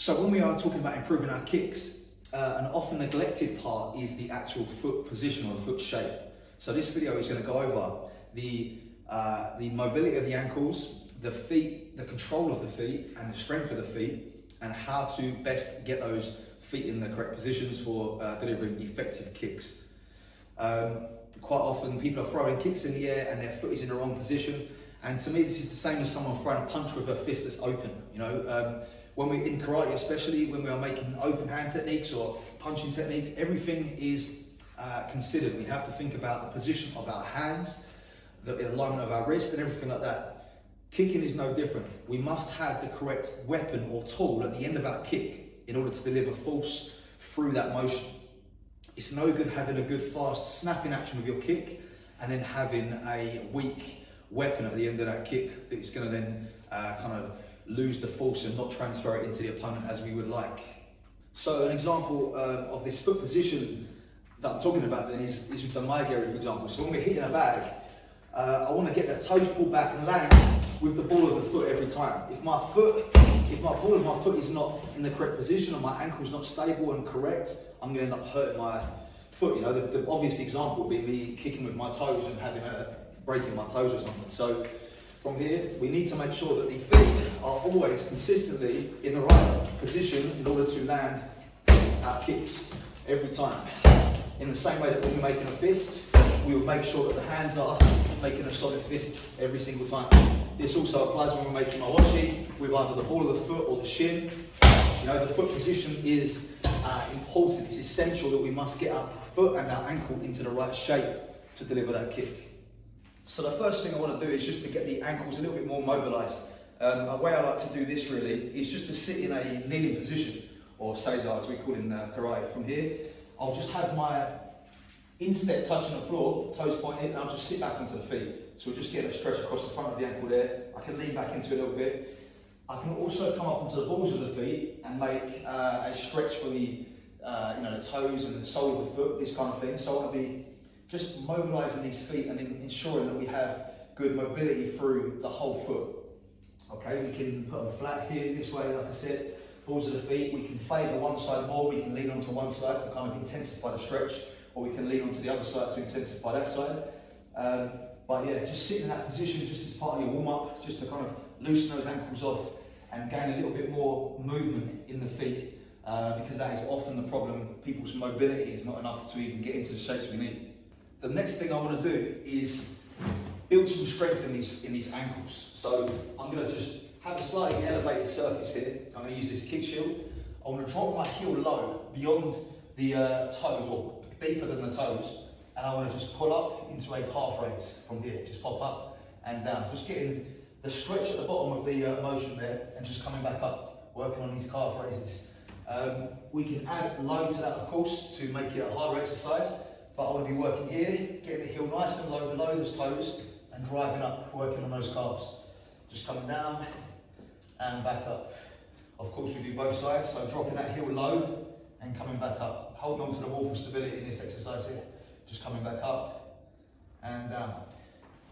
So when we are talking about improving our kicks, an often neglected part is the actual foot position or the foot shape. So this video is going to go over the mobility of the ankles, the feet, the control of the feet and the strength of the feet, and how to best get those feet in the correct positions for delivering effective kicks. Quite often people are throwing kicks in the air and their foot is in the wrong position, and to me this is the same as someone throwing a punch with a fist that's open. When we're in karate, especially when we are making open hand techniques or punching techniques, everything is considered. We have to think about the position of our hands, the alignment of our wrist and everything like that. Kicking is no different. We must have the correct weapon or tool at the end of our kick in order to deliver force through that motion. It's no good having a good fast snapping action with your kick and then having a weak weapon at the end of that kick that's going to then kind of lose the force and not transfer it into the opponent as we would like. So an example of this foot position that I'm talking about then is with the Maegeri, for example. So when we're hitting a bag, I want to get the toes pulled back and land with the ball of the foot every time. If my ball of my foot is not in the correct position or my ankle's not stable and correct, I'm going to end up hurting my foot. The obvious example would be me kicking with my toes and breaking my toes or something. So from here, we need to make sure that the feet are always consistently in the right position in order to land our kicks every time. In the same way that when we're making a fist, we will make sure that the hands are making a solid fist every single time. This also applies when we're making mawashi with either the ball of the foot or the shin. The foot position is important. It's essential that we must get our foot and our ankle into the right shape to deliver that kick. So the first thing I want to do is just to get the ankles a little bit more mobilized. A way I like to do this really is just to sit in a kneeling position, or seiza as we call it in karate. From here, I'll just have my instep touching the floor, toes pointed, and I'll just sit back onto the feet. So we're just getting a stretch across the front of the ankle there. I can lean back into it a little bit. I can also come up onto the balls of the feet and make a stretch for the toes and the sole of the foot, this kind of thing. So I want to be just mobilising these feet and then ensuring that we have good mobility through the whole foot. Okay, we can put them flat here this way, like I said, balls of the feet. We can favour one side more, we can lean onto one side to kind of intensify the stretch, or we can lean onto the other side to intensify that side. But yeah, just sitting in that position just as part of your warm-up, just to kind of loosen those ankles off and gain a little bit more movement in the feet, because that is often the problem. People's mobility is not enough to even get into the shapes we need. The next thing I want to do is build some strength in these ankles. So I'm going to just have a slightly elevated surface here. I'm going to use this kick shield. I want to drop my heel low beyond the toes, or deeper than the toes, and I want to just pull up into a calf raise from here. Just pop up and down. Just getting the stretch at the bottom of the motion there and just coming back up, working on these calf raises. We can add load to that, of course, to make it a harder exercise. But I want to be working here, getting the heel nice and low below those toes and driving up, working on those calves. Just coming down and back up. Of course we do both sides, so dropping that heel low and coming back up. Hold on to the wall for stability in this exercise here. Just coming back up and down.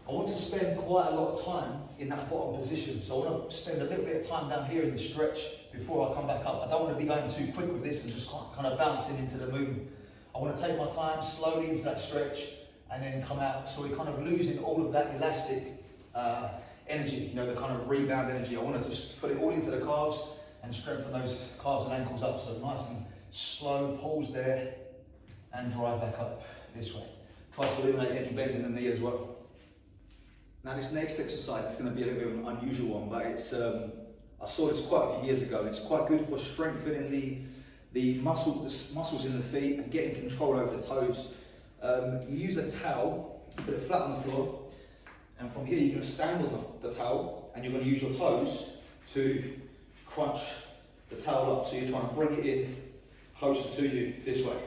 I want to spend quite a lot of time in that bottom position. So I want to spend a little bit of time down here in the stretch before I come back up. I don't want to be going too quick with this and just kind of bouncing into the movement. I want to take my time slowly into that stretch and then come out, so we're kind of losing all of that elastic energy, the kind of rebound energy. I want to just put it all into the calves and strengthen those calves and ankles up. So nice and slow, pause there and drive back up this way. Try to eliminate any bend in the knee as well. Now this next exercise is going to be a little bit of an unusual one, but it's I saw this quite a few years ago, and it's quite good for strengthening the muscles in the feet and getting control over the toes. You use a towel, put it flat on the floor, and from here you're going to stand on the towel and you're going to use your toes to crunch the towel up. So you're trying to bring it in closer to you this way.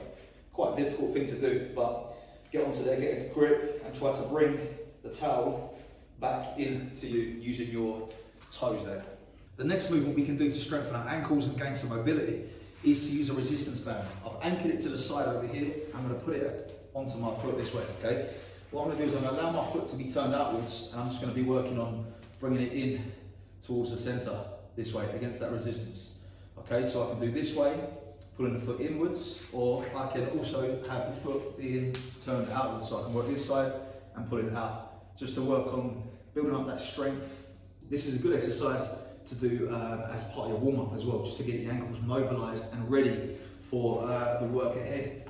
Quite a difficult thing to do, but get onto there, get a grip and try to bring the towel back into you using your toes there. The next movement we can do to strengthen our ankles and gain some mobility is to use a resistance band. I've anchored it to the side over here. I'm going to put it onto my foot this way, okay? What I'm going to do is I'm going to allow my foot to be turned outwards, and I'm just going to be working on bringing it in towards the centre this way against that resistance. Okay, so I can do this way, pulling the foot inwards, or I can also have the foot being turned outwards, so I can work this side and pull it out, just to work on building up that strength. This is a good exercise to do as part of your warm-up as well, just to get your ankles mobilized and ready for the work ahead.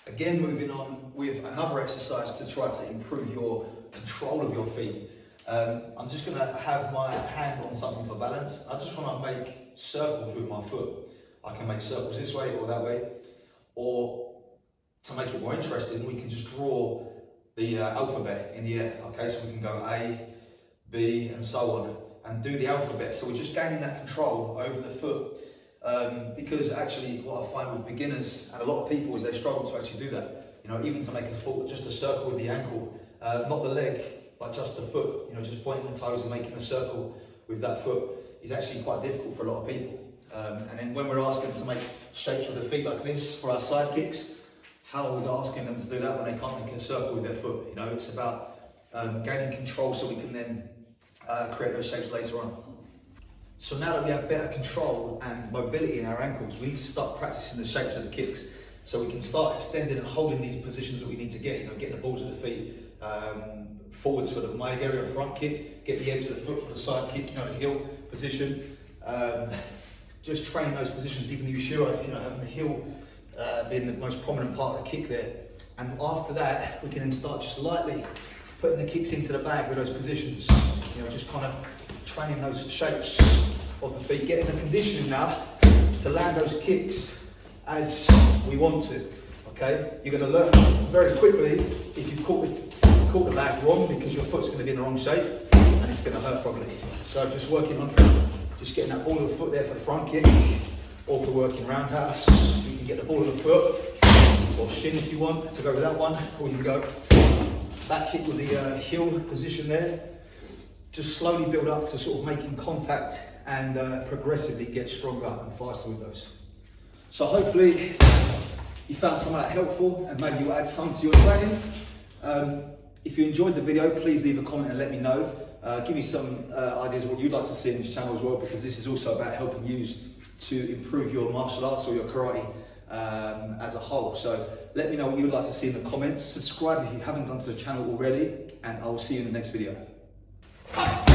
Again, moving on with another exercise to try to improve your control of your feet. I'm just going to have my hand on something for balance. I just want to make circles with my foot. I can make circles this way or that way, or to make it more interesting, we can just draw the alphabet in the air. Okay, so we can go A, B, and so on, and do the alphabet. So we're just gaining that control over the foot. Because actually what I find with beginners and a lot of people is they struggle to actually do that. You know, even to make a foot, just a circle with the ankle, not the leg, but just the foot. You know, just pointing the toes and making a circle with that foot is actually quite difficult for a lot of people. And then when we're asking them to make shapes with their feet like this for our side kicks, how are we asking them to do that when they can't make a circle with their foot? You know, it's about gaining control so we can then create those shapes later on. So now that we have better control and mobility in our ankles, we need to start practicing the shapes of the kicks. So we can start extending and holding these positions that we need to get, you know, getting the balls of the feet forwards for the my area front kick, get the edge of the foot for the side kick, you know, the heel position. Just training those positions, even Ushiro, you know, having the heel being the most prominent part of the kick there. And after that, we can then start just lightly putting the kicks into the bag with those positions, you know, just kind of training those shapes of the feet, getting the conditioning now to land those kicks as we want to. Okay, you're going to learn very quickly if you've caught the bag wrong, because your foot's going to be in the wrong shape and it's going to hurt probably. So just working on just getting that ball of the foot there for the front kick, or for working roundhouse. You can get the ball of the foot or shin if you want to go with that one, or you can go back kick with the heel position there. Just slowly build up to sort of making contact and progressively get stronger and faster with those. So hopefully you found some of that helpful and maybe you'll add some to your training. If you enjoyed the video, please leave a comment and let me know. Give me some ideas of what you'd like to see in this channel as well, because this is also about helping you to improve your martial arts or your karate as a whole. So let me know what you would like to see in the comments. Subscribe if you haven't done to the channel already, and I will see you in the next video. Hi.